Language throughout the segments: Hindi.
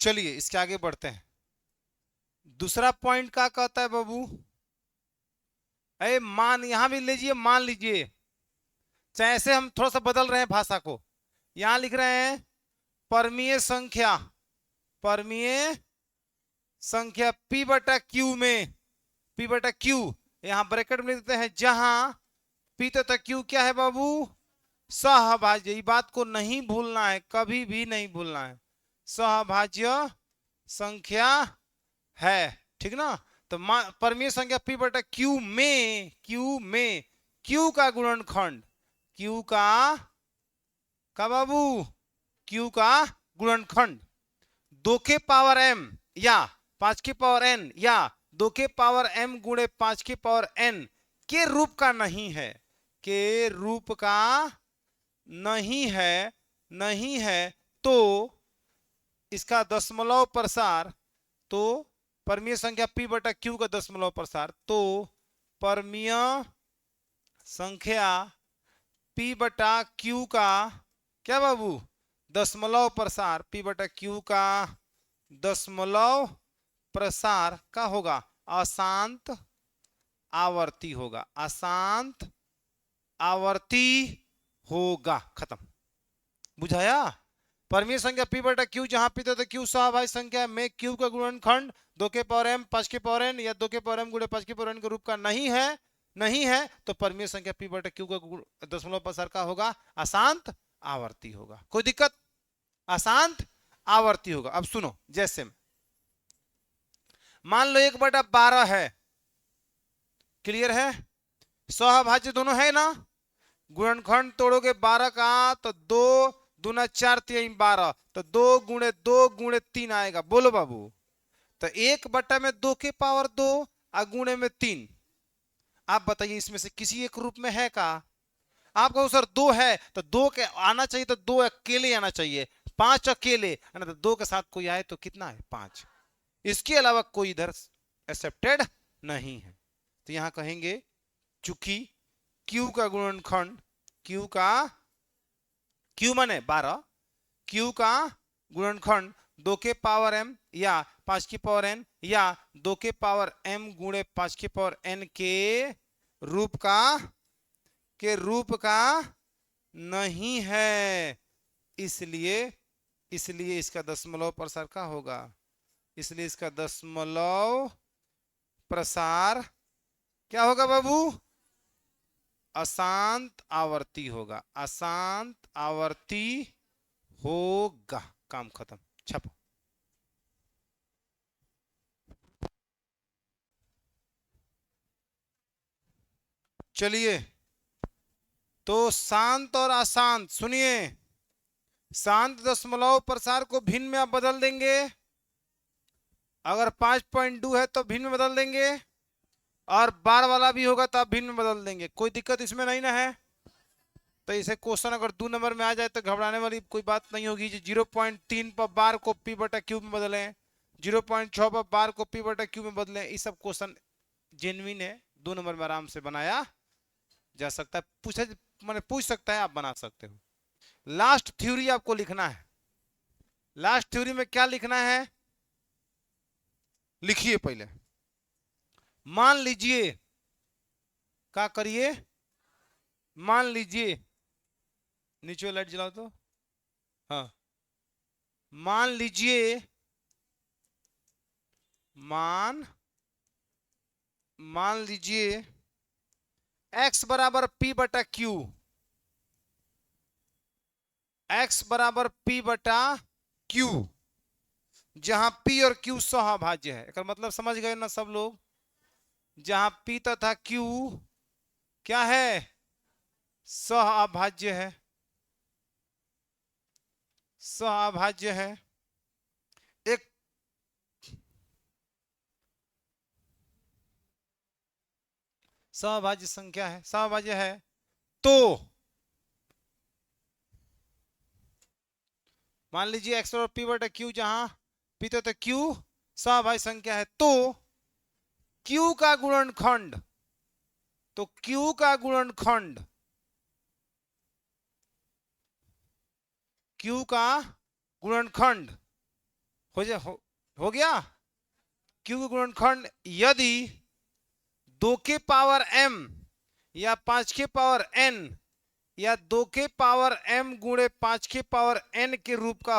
चलिए इसके आगे बढ़ते हैं। दूसरा पॉइंट क्या कहता है बाबू? अरे मान, यहां भी लीजिए, मान लीजिए, चाहे ऐसे हम थोड़ा सा बदल रहे हैं भाषा को। यहां लिख रहे हैं परमीय संख्या, परमीय संख्या P बटा Q में, P बटा Q, यहां ब्रैकेट में लिख देते हैं, जहां P तथा Q क्या है बाबू? सहभाज्य। ये बात को नहीं भूलना है, कभी भी नहीं भूलना है, सहभाज्य संख्या है, ठीक ना? तो परमीय संख्या P बटा Q में, Q में Q का गुणनखंड, Q का बाबू, Q का गुणनखंड 2 के पावर m या 5 के पावर n या 2 के पावर m गुणे 5 के पावर n के रूप का नहीं है, के रूप का नहीं है, नहीं है, तो इसका दशमलव प्रसार, तो परमीय संख्या P बटा Q का दशमलव प्रसार, तो परमीय संख्या P बटा Q का क्या बाबू? दशमलव प्रसार, P बटा Q का दशमलव प्रसार का होगा अशांत आवर्ती होगा, अशांत आवर्ती होगा। खत्म, बुझाया? परमीय संख्या P बटा Q जहां P तथा Q सहभाज्य संख्या में Q का गुणनखंड 2 के पावर m 5 के पावर n या 2 के पावर m गुणे 5 के पावर n के रूप का नहीं है, नहीं है, तो परमीय संख्या P बटा Q का दशमलव प्रसार का होगा अशांत आवर्ती होगा। कोई दिक्कत? अशांत आवर्ती होगा। अब सुनो, जैसे मान लो 1/12 है, क्लियर है? सहभाज्य दोनों है ना, गुणनखंड तोड़ोगे 12 का तो 2 दूना 4 3 12, तो 2 गुणे 2 गुणे 3 आएगा। बोलो बाबू, तो 1 में 2 के पावर 2 और गुणे में 3। आप बताइए इसमें से किसी एक रूप में है का? आप कहो सर 2 है, तो 2 के आना चाहिए, तो 2 अकेले आना चाहिए, 5 अकेले, तो 2 के साथ कोई आए तो कितना है? 5। इसके अलावा कोई इधर एक्सेप्टेड नहीं है। तो यहां कहेंगे चूंकि Q का गुणनखंड, Q माने 12, Q का गुणनखंड 2 के पावर m या 5 की पावर n या 2 के पावर m गुणे 5 की पावर n के रूप का नहीं है, इसलिए इसका दशमलव प्रसार का होगा, इसलिए इसका दशमलव प्रसार क्या होगा बाबू? अशांत आवर्ती होगा, अशांत आवर्ती होगा। काम खत्म, छपो। चलिए, तो शांत और अशांत सुनिए, शांत दशमलव प्रसार को भिन्न में आप बदल देंगे, अगर 5.2 है तो भिन्न में बदल देंगे, और बार वाला भी होगा तो आप भिन्न में बदल देंगे। कोई दिक्कत इसमें नहीं ना है? तो इसे क्वेश्चन अगर 2 नंबर में आ जाए तो घबराने वाली कोई बात नहीं होगी। 0.3 पर बार को P बटा Q में बदलें, 0.6 पर बार को P बटा Q में बदलें, ये सब क्वेश्चन जेन्युइन है, 2 नंबर में आराम से बनाया जा सकता है, पूछ सकता है, आप बना सकते हो। लास्ट थ्योरी आपको लिखना है। लास्ट थ्योरी में क्या लिखना है? लिखिए पहले। मान लीजिए, क्या करिए? मान लीजिए, नीचे लाइट जलाओ तो, हाँ, मान लीजिए, मान लीजिए x बराबर P बटा Q, x बराबर P बटा Q, जहां P और Q सहभाज्य है। इसका मतलब समझ गए ना सब लोग? जहां P तथा Q क्या है? सहभाज्य है, सहभाज्य है। एक सहभाज्य संख्या है, सहभाज्य है, तो मान लीजिए x और P बटा Q, जहां P तथा Q सहभाज्य संख्या है, तो Q का गुणनखंड, तो Q का गुणनखंड, Q का गुणनखंड हो गया। क्यू का गुणनखंड यदि 2 के पावर m या 5 के पावर n या 2 के पावर m गुणे 5 के पावर n के रूप का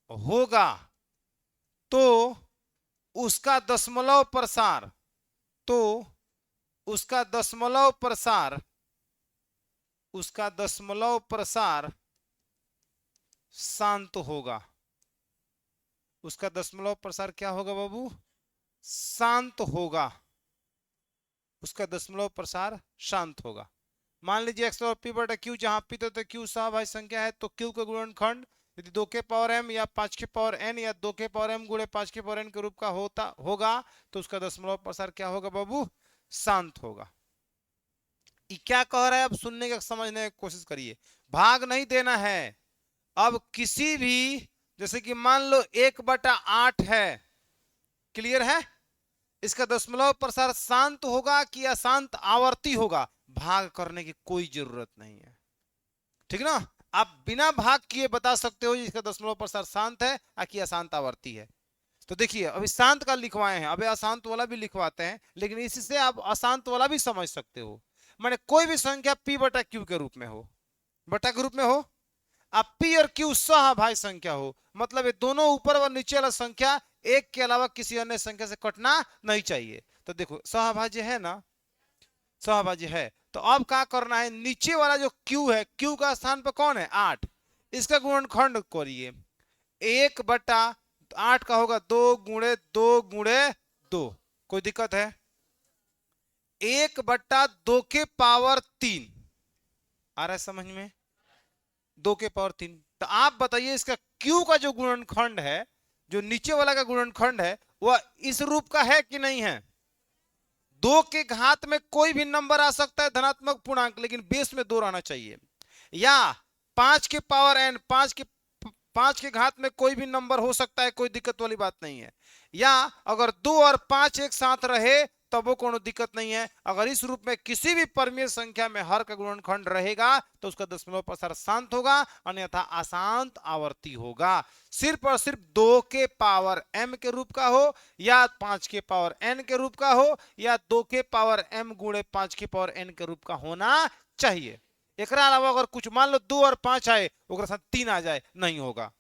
होगा, तो उसका दशमलव प्रसार, उसका दशमलव प्रसार शांत होगा। उसका दशमलव प्रसार क्या होगा बाबू? शांत होगा। उसका दशमलव प्रसार शांत होगा। मान लीजिए एक्स और पी बटा क्यू, जहां पी तो क्यू सहभाज्य संख्या है, तो क्यू का गुणनखंड यदि 2 के पावर m या 5 के पावर n या 2 के पावर m गुणे 5 के पावर n के रूप का होगा, तो उसका दशमलव प्रसार क्या होगा बाबू? शांत होगा। ये क्या कह रहा है अब सुनने का, समझने की कोशिश करिए, भाग नहीं देना है। अब किसी भी, जैसे कि मान लो 1/8 है, क्लियर है, इसका दशमलव प्रसार शांत होगा कि अशांत आवर्ती होगा, भाग करने की कोई जरूरत नहीं है, ठीक ना। आप बिना भाग किए बता सकते हो इसका दशमलव प्रसार शांत है या कि अशांत आवर्ती है। तो देखिए अभी शांत का लिखवाए हैं, अभी अशांत वाला भी लिखवाते हैं, लेकिन इससे आप अशांत वाला भी समझ सकते हो। माने कोई भी संख्या p बटा q के रूप में हो, बटा के रूप में हो, अब p और q सहभाज्य संख्या हो, मतलब ये दोनों ऊपर व नीचे वाला संख्या एक के अलावा किसी अन्य संख्या से कटना नहीं चाहिए। तो देखो सहभाज्य है ना, सहभाज्य है, तो अब क्या करना है, नीचे वाला जो q है, q का स्थान पर कौन है? 8, इसका गुणनखंड करिए। 1/8 का होगा 2 गुणे 2 गुणे 2, कोई दिक्कत है? 1/2 के पावर 3 आ रहा है समझ में? 2 के पावर 3। तो आप बताइए इसका q का जो गुणनखंड है, जो नीचे वाला का गुणनखंड है, वह इस रूप का है कि नहीं है? 2 के घात में कोई भी नंबर आ सकता है धनात्मक पूर्णांक, लेकिन बेस में 2 रहना चाहिए। या 5 के पावर n, 5 के घात में कोई भी नंबर हो सकता है, कोई दिक्कत वाली बात नहीं है। या अगर 2 और 5 एक साथ रहे तब वो कोनो दिक्कत नहीं है। अगर इस रूप में किसी भी परमीय संख्या में हर का गुणनखंड रहेगा तो उसका दशमलव प्रसार शांत होगा, अन्यथा अशांत आवर्ती होगा। सिर्फ और सिर्फ 2 के पावर m के रूप का हो, या 5 के पावर n के रूप का हो, या 2 के पावर m गुणे 5 के पावर n के रूप का होना चाहिए। एक अलावा अगर कुछ मान लो 2 और 5 आए, उसके साथ 3 आ जाए, नहीं होगा।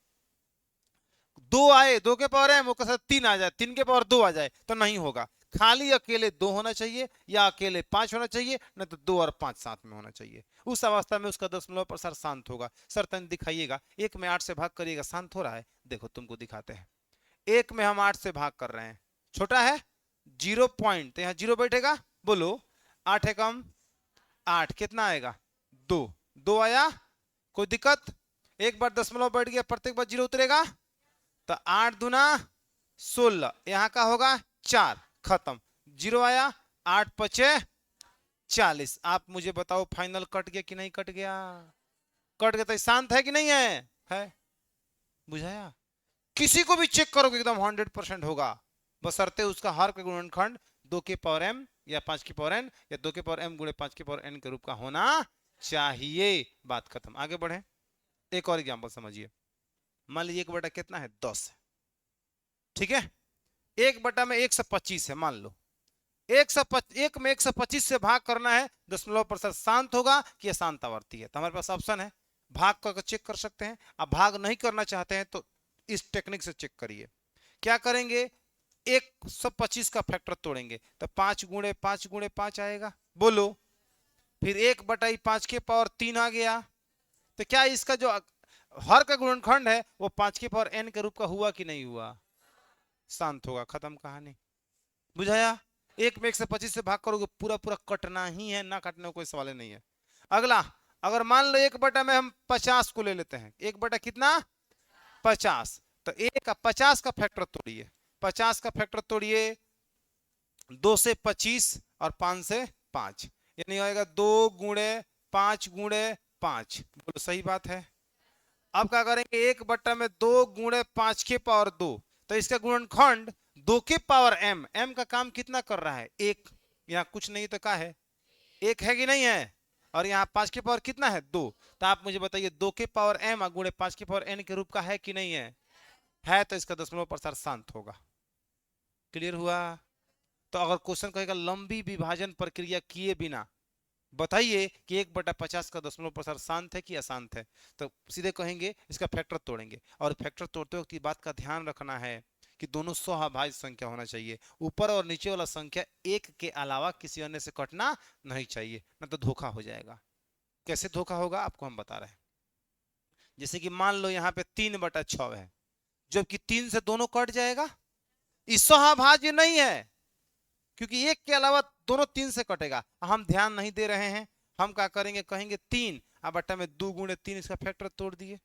2 आए, 2 के पावर m, उसके साथ 3 आ जाए, 3 के पावर 2 आ जाए, तो नहीं होगा। खाली अकेले 2 होना चाहिए, या अकेले 5 होना चाहिए, नहीं तो 2 और 5 साथ में होना चाहिए। उस अवस्था में उसका दशमलव प्रसार शांत होगा। सर तन दिखाइएगा, 1 में 8 से भाग करिएगा, शांत हो रहा है? देखो तुमको दिखाते हैं। 1 में हम 8 से भाग कर रहे हैं, छोटा है 0 पॉइंट, तो यहाँ 0 बैठेगा। बोलो 8 है कम 8, कितना आएगा? 2। 2 आया, कोई दिक्कत? एक बार दशमलव बैठ गया, प्रत्येक बार 0 उतरेगा, तो 8 दूना 16, यहां का होगा 4, खत्म। 0 आया, 8 पचे 40। आप मुझे बताओ फाइनल कट गया कि नहीं कट गया? कट गया। तो शांत है कि नहीं है? बुझाया? किसी को भी चेक करोगे एकदम 100% होगा, बशर्ते उसका हर का गुणनखंड 2 के पावर m या 5 के पावर n या 2 के पावर m गुणे 5 के पावर n के रूप का होना चाहिए। बात खत्म। आगे बढ़े, एक और एग्जांपल समझिए। मान लीजिए 1 बटा कितना है? 10 है, ठीक है। 1 बटा में 125 है, मान लो 1 में 125 से भाग करना है, दशमलव प्रसार शांत होगा कि अशांत आवर्ती है? तो हमारे पास ऑप्शन है, भाग करके चेक कर सकते हैं। अब भाग नहीं करना चाहते हैं तो इस टेक्निक से चेक करिए। क्या करेंगे? 125 का फैक्टर तोड़ेंगे, तो 5 गुणे 5 गुणे 5 आएगा। बोलो, फिर 1 बटा 5 के पावर 3 आ गया। तो क्या इसका जो हर का गुणनखंड है वो 5 के पावर n के रूप का हुआ कि नहीं हुआ? शांत होगा, खत्म कहानी। बुझाया? 1 में 125 से भाग करोगे, पूरा पूरा कटना ही है, ना कटने को कोई सवाल नहीं है। अगला, अगर मान लो 1 बटा में हम 50 को ले लेते हैं, 1 बटा कितना? 50। तो 50 का फैक्टर तोड़िए, 50 का फैक्टर तोड़िए, 2 से 25 और 5 से 5, यानी आएगा 2 गुणे 5 गुणे 5। बोलो सही बात है? अब क्या करेंगे? 1 बट्टा में 2 गुणे 5 के पावर 2, तो इसका गुणनखंड 2 के पावर m, m का काम कितना कर रहा है? 1। यहाँ कुछ नहीं तो क्या है? 1 है कि नहीं है? और यहाँ 5 की पावर कितना है 2, तो आप मुझे बताइए 2 के पावर m गुणे 5 की पावर n के रूप का है कि नहीं है तो इसका दशमलव प्रसार शांत होगा। क्लियर हुआ? तो अगर क्वेश्चन कहेगा लंबी विभाजन प्रक्रिया किए बिना बताइए कि 1/50 का दशमलव प्रसार शांत है कि अशांत है, तो सीधे कहेंगे इसका फैक्टर तोड़ेंगे। और फैक्टर तोड़ते वक्त ये बात का ध्यान रखना है कि दोनों स्वाभाज्य संख्या होना चाहिए, ऊपर और नीचे वाला संख्या एक के अलावा किसी अन्य से कटना नहीं चाहिए, न तो धोखा हो जाएगा। कैसे धोखा होगा आपको हम बता रहे हैं। जैसे कि मान लो यहाँ पे 3/6 है, जबकि 3 से दोनों कट जाएगा, इस स्वाभाज्य नहीं है क्योंकि एक के अलावा दोनों 3 से कटेगा। हम ध्यान नहीं दे रहे हैं, हम क्या करेंगे, कहेंगे 3 अब बट्टा में 2 गुणे 3, इसका फैक्टर तोड़ दिए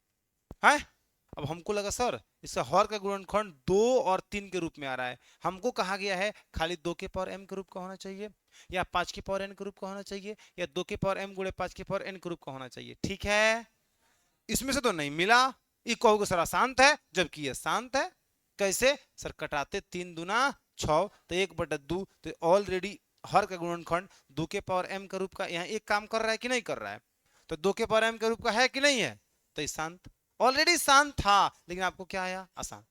है। अब हमको लगा सर इसका हर का गुणनखंड 2 और 3 के रूप में आ रहा है, हमको कहा गया है खाली 2 के पावर m के रूप का होना चाहिए, या 5 की पावर n के रूप का होना चाहिए, या 2 के पावर m गुणे 5 की पावर n के रूप का होना चाहिए। ठीक है, इसमें से तो नहीं मिला, ये कहोगे सर अशांत है, जबकि ये शांत है। कैसे सर, कटाते 3 दूना 6, तो 1/2, तो ऑलरेडी हर का गुणनखंड 2 के पावर m के रूप का यहाँ एक काम कर रहा है कि नहीं कर रहा है, तो 2 के पावर m के रूप का है कि नहीं है, तो ये शांत, ऑलरेडी शांत था, लेकिन आपको क्या आया अशांत।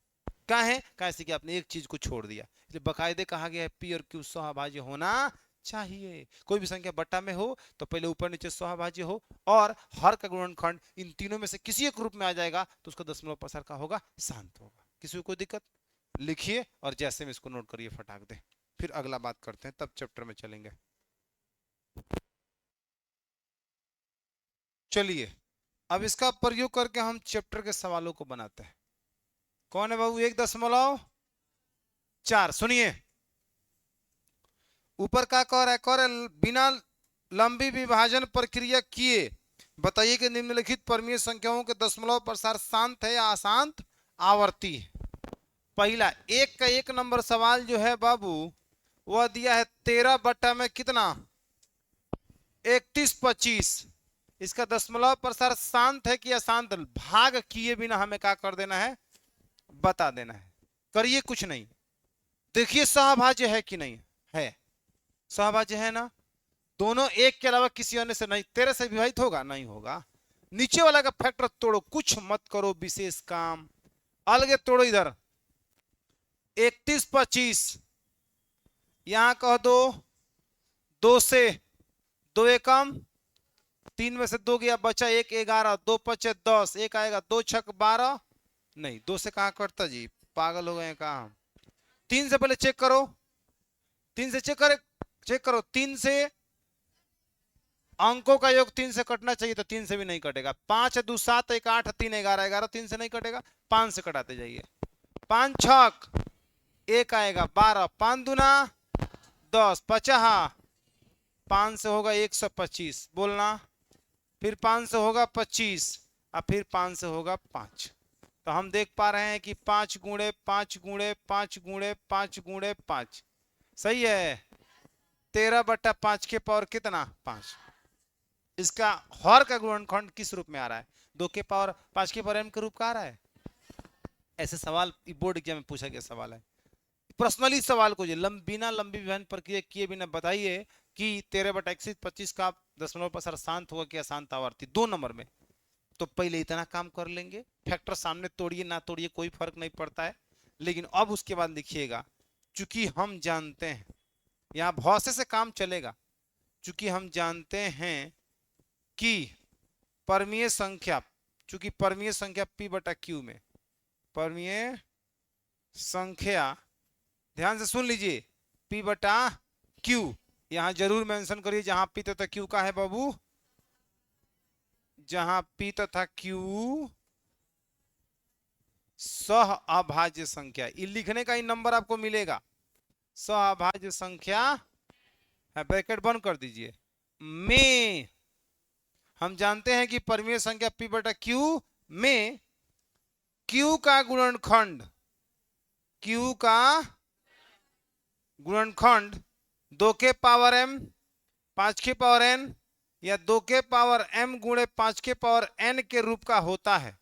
क्या है, कैसे कि आपने एक चीज को छोड़ दिया, इसलिए बकायदे कहा गया है पी और क्यू सहभाज्य होना चाहिए। कोई भी संख्या बट्टा में हो तो पहले ऊपर नीचे सहभाज्य हो, और हर का गुणनखंड इन तीनों में से किसी एक रूप में आ जाएगा तो उसका दशमलव प्रसार का होगा शांत होगा। किसी को कोई दिक्कत? लिखिए और जैसे में इसको नोट करिए फटाक दे, फिर अगला बात करते हैं, तब चैप्टर में चलेंगे। चलिए अब इसका प्रयोग करके हम चैप्टर के सवालों को बनाते हैं। कौन है बाबू 1.4? सुनिए ऊपर का कह रहा है, कह रहा है बिना लंबी विभाजन प्रक्रिया किए बताइए कि निम्नलिखित परमीय संख्याओं के दशमलव प्रसार शांत है या अशांत आवर्ती है। पहला 1 का 1 नंबर सवाल जो है बाबू वह दिया है 13 बट्टा में कितना 31/25, इसका दशमलव प्रसार शांत है कि अशांत, भाग किए बिना हमें क्या कर देना है, बता देना है। करिए कुछ नहीं, देखिए सहभाज्य है कि नहीं है, सहभाज्य है ना, दोनों एक के अलावा किसी अन्य से नहीं, 13 से विभाजित होगा नहीं होगा। नीचे वाला का फैक्टर तोड़ो, कुछ मत करो विशेष काम, अलगे तोड़ो इधर 31/25, यहां कह दो 2 से 2 एकम 3 में से 2 गया बचा 1, 11, 2 5 10, 1 आएगा 2 6 12, नहीं 2 से कहां कटता जी, पागल हो गए कहां। 3 से पहले चेक करो, 3 से चेक करो 3 से अंकों का योग 3 से कटना चाहिए, तो 3 से भी नहीं कटेगा। 5 2 7 1 8 3 11, 11 3 से नहीं कटेगा, 5 से कटाते जाइए, 5 6 1 आएगा 12, 5 दूना 10, 50, 5 से होगा 125, बोलना, फिर 5 से होगा 25, और फिर 5 से होगा 5। तो हम देख पा रहे हैं कि 5 गुणे 5 गुणे 5 गुणे 5 गुणे 5 सही है, 13/5 के पावर कितना 5। इसका हर का गुणनखंड किस रूप में आ रहा है, 2 के पावर 5 के पावर m के रूप का आ रहा है। ऐसे सवाल बोर्ड एग्जाम में पूछा गया सवाल है, पर्सनली सवाल को बिना लंबी विभाजन प्रक्रिया किए बिना बताइए कि 13/25 का दशमलव प्रसार शांत हुआ कि अशांत आवर्ती, 2 नंबर में। तो पहले इतना काम कर लेंगे, फैक्टर सामने तोड़िए ना तोड़िए कोई फर्क नहीं पड़ता है, लेकिन अब उसके बाद लिखिएगा चूंकि हम जानते हैं, यहां भौसे से काम चलेगा, चूंकि हम जानते हैं कि परमीय संख्या, चूंकि परमीय संख्या p/q में, परमीय संख्या ध्यान से सुन लीजिए p/q, यहां जरूर मेंशन करिए जहां p तथा q का है बाबू, जहां p तथा q सह अभाज्य संख्या, ये लिखने का ही नंबर आपको मिलेगा, सह अभाज्य संख्या है, ब्रैकेट बंद कर दीजिए, में हम जानते हैं कि परमीय संख्या p/q में q का गुणनखंड, q का गुणनखंड 2 के पावर m 5 के पावर n या 2 के पावर m गुणे 5 के पावर n के रूप का होता है,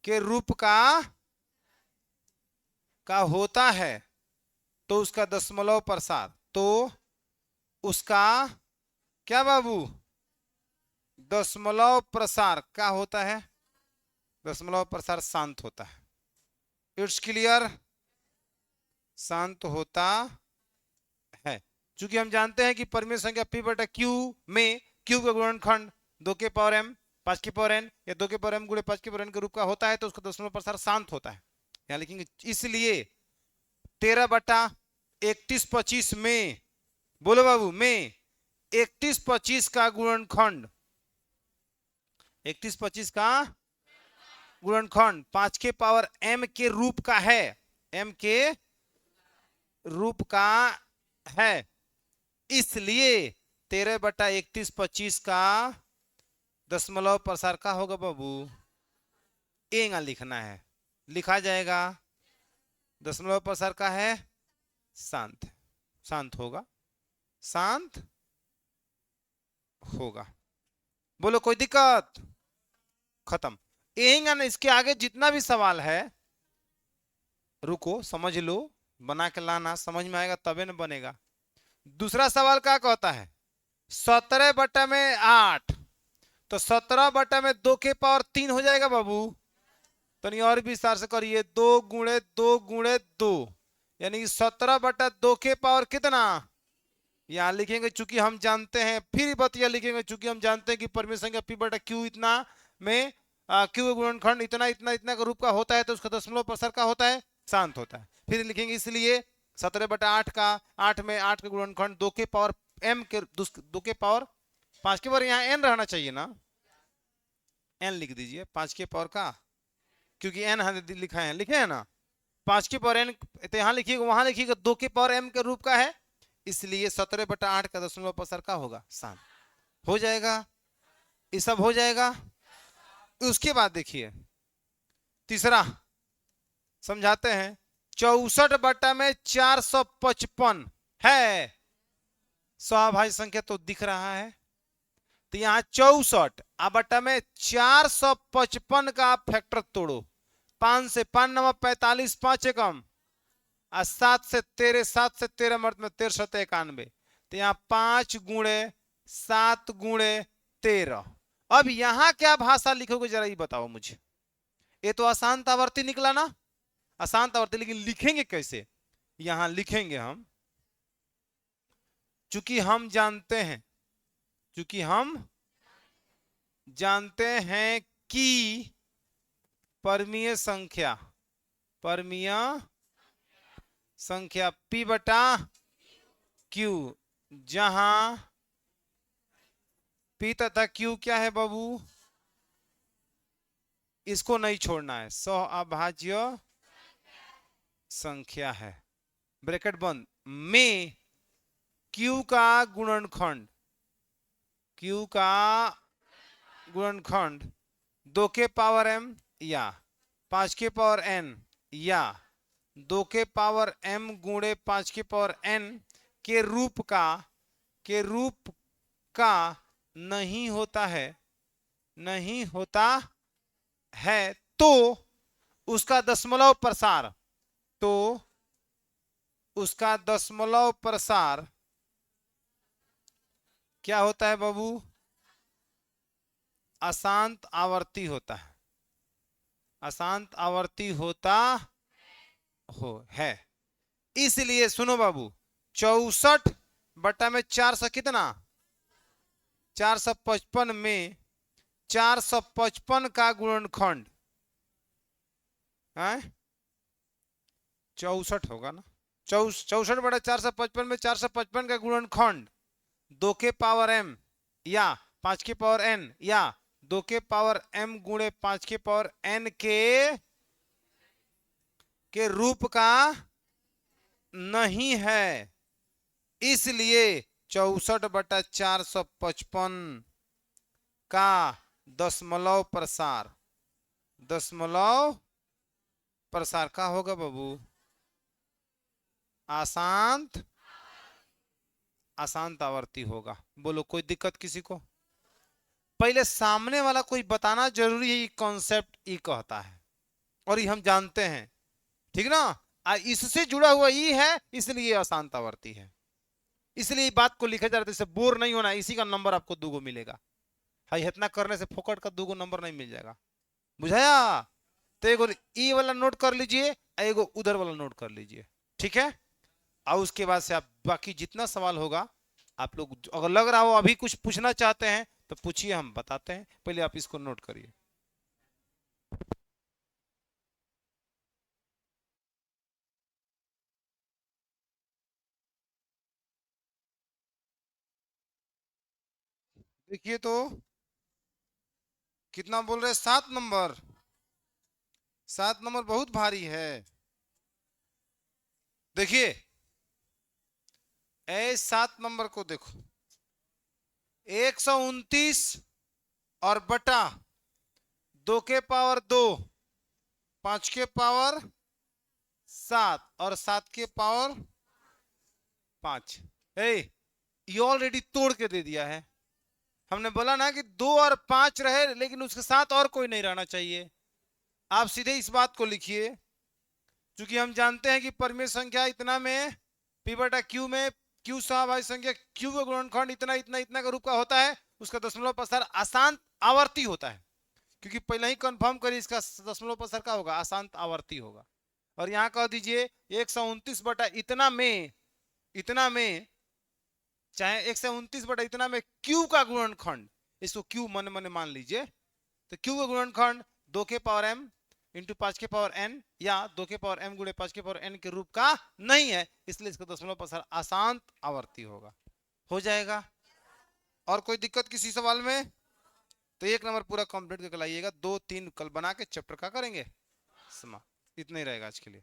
के रूप का होता है, तो उसका दशमलव प्रसार, तो उसका क्या बाबू दशमलव प्रसार क्या होता है? दशमलव प्रसार शांत होता है। It's clear? शांत होता है। चूंकि हम जानते हैं कि परिमेय संख्या p बटा q में q का गुणनखंड 2 के पावर m 5 के पावर n या 2 के पावर m गुणे 5 के पावर n के रूप का होता है, तो उसका दशमलव प्रसार शांत होता है। यहाँ लिखेंगे इसलिए 13 बटा 31-25 में, बोलो बाबू, में 31-25 का गुणनखंड, 31-25 का गुणनखंड 5 के पावर m के रूप का है, m के रूप का है। इसलिए 13 बटा 31-25 का दशमलव प्रसार का होगा बाबू, एंगा लिखना है, लिखा जाएगा। दशमलव प्रसार का है शांत, शांत होगा, शांत होगा। बोलो कोई दिक्कत? खत्म। एंगा ना, इसके आगे जितना भी सवाल है रुको समझ लो, बना के लाना, समझ में आएगा तबे न बनेगा। दूसरा सवाल क्या कहता है? 17 बटा में 8, तो 17 बटा में 2 के पावर 3 हो जाएगा बाबू। तो नहीं और भी विस्तार से करिए, 2 गुणे 2 गुणे 2, यानी कि 17 बटा 2 के पावर कितना? यहां लिखेंगे चूंकि हम जानते हैं, फिर बतिया लिखेंगे चूंकि हम जानते हैं कि परिमेय संख्या p बटा q इतना में q गुणनखंड इतना इतना इतना का रूप का होता है, तो उसका दशमलव प्रसार का होता है, शांत होता है। फिर लिखेंगे इसलिए 17 बटा 8 का 8 में 8 का गुणनखंड 2 के पावर m के 2 के पावर 5 के पावर, यहाँ n रहना चाहिए ना, n लिख दीजिए 5 के पावर का, क्योंकि n लिखा है, लिखे है ना 5 के पावर n, तो यहाँ लिखिएगा, वहां लिखिएगा 2 के पावर m के रूप का है, इसलिए 17 बटा 8 का दशमलव प्रसार का होगा, शांत हो जाएगा। ये सब हो जाएगा। उसके बाद देखिए तीसरा समझाते हैं। 64 बटा में 455 है, स्वाभाविक संख्या तो दिख रहा है, तो यहां 64 बटा में 455 का फैक्टर तोड़ो। 5 से 5 नवा 45, 5 एकम, 7 से 13, 7 से 13 मर्द में 13 सत 91, तो यहाँ 5 गुणे 7 गुणे 13। अब यहां क्या भाषा लिखोगे जरा ये बताओ मुझे। ये तो अशांत आवर्ती निकला ना, अशांत आवर्ती, लेकिन लिखेंगे कैसे? यहां लिखेंगे हम, चूंकि हम जानते हैं, चूंकि हम जानते हैं कि परमीय संख्या, परमीय संख्या p बटा q, जहां p तथा q क्या है बाबू, इसको नहीं छोड़ना है, सहअभाज्य संख्या है, ब्रैकेट बंद, में q का गुणनखंड, q का गुणनखंड 2 के पावर m या 5 के पावर n या 2 के पावर m गुणे 5 के पावर n के रूप का नहीं होता है, नहीं होता है, तो उसका दशमलव प्रसार, तो उसका दशमलव प्रसार क्या होता है बाबू? अशांत आवर्ती होता है, अशांत आवर्ती होता है। इसलिए सुनो बाबू, 64 बटा में 400 कितना, 455 में 455 का गुणनखंड 64 होगा ना, 64 बटा 455 में 455 का गुणनखंड 2 के पावर m या 5 के पावर n या 2 के पावर m गुणे 5 के पावर n के रूप का नहीं है। इसलिए 64 बटा 455 का दशमलव प्रसार, दशमलव प्रसार का होगा बाबू, अशांत, अशांत आवर्ती होगा। बोलो कोई दिक्कत किसी को? पहले सामने वाला कोई बताना जरूरी है, ये कॉन्सेप्ट ये कहता है और ये हम जानते हैं, ठीक ना। इससे जुड़ा हुआ ये है, इसलिए अशांत आवर्ती है, इसलिए बात को लिखा जा रहा है, इससे बोर नहीं होना, इसी का नंबर आपको 2 मिलेगा। हाँ, इतना करने से फोकट का 2 नंबर नहीं मिल जाएगा, बुझाया? तो एगो ई वाला नोट कर लीजिए, एगो उधर वाला नोट कर लीजिए, ठीक है? और उसके बाद से आप बाकी जितना सवाल होगा आप लोग, अगर लग रहा हो अभी कुछ पूछना चाहते हैं तो पूछिए, हम बताते हैं, पहले आप इसको नोट करिए। देखिए तो, कितना बोल रहे हैं? 7 नंबर। 7 नंबर बहुत भारी है। देखिए, ए 7 नंबर को देखो, 129 और बटा 2 के पावर 2, 5 के पावर 7 और 7 के पावर 5। ए, ये ऑलरेडी तोड़ के दे दिया है। हमने बोला ना कि 2 और 5 रहे, लेकिन उसके साथ और कोई नहीं रहना चाहिए। आप सीधे इस बात को लिखिए, क्योंकि हम जानते हैं कि परिमेय संख्या इतना में पी बटा क्यू में क्यू समभाज्य संख्या क्यू का गुणनखंड इतना इतना इतना का रूप का होता है, उसका दशमलव प्रसार अशांत आवर्ती होता है। क्योंकि पहले ही कंफर्म करिए, इसका दशमलव प्रसार का होगा, अशांत आवर्ती होगा। और यहाँ कह दीजिए 129 बटा इतना में चाहे 129 बटा इतना में क्यू का गुणनखंड, इसको क्यू मन मन मान लीजिए, तो क्यू का गुणनखंड 2 के पावर m इंटू 5 के पावर n, या 2 के पावर m गुणे 5 के पावर n के रूप का नहीं है, इसलिए इसका दशमलव प्रसार अशांत आवर्ती होगा। हो जाएगा? और कोई दिक्कत किसी सवाल में? तो 1 नंबर पूरा कंप्लीट करके लाइएगा, 2 3 कल बना के चैप्टर का करेंगे समाप्त। इतना ही रहेगा आज के लिए।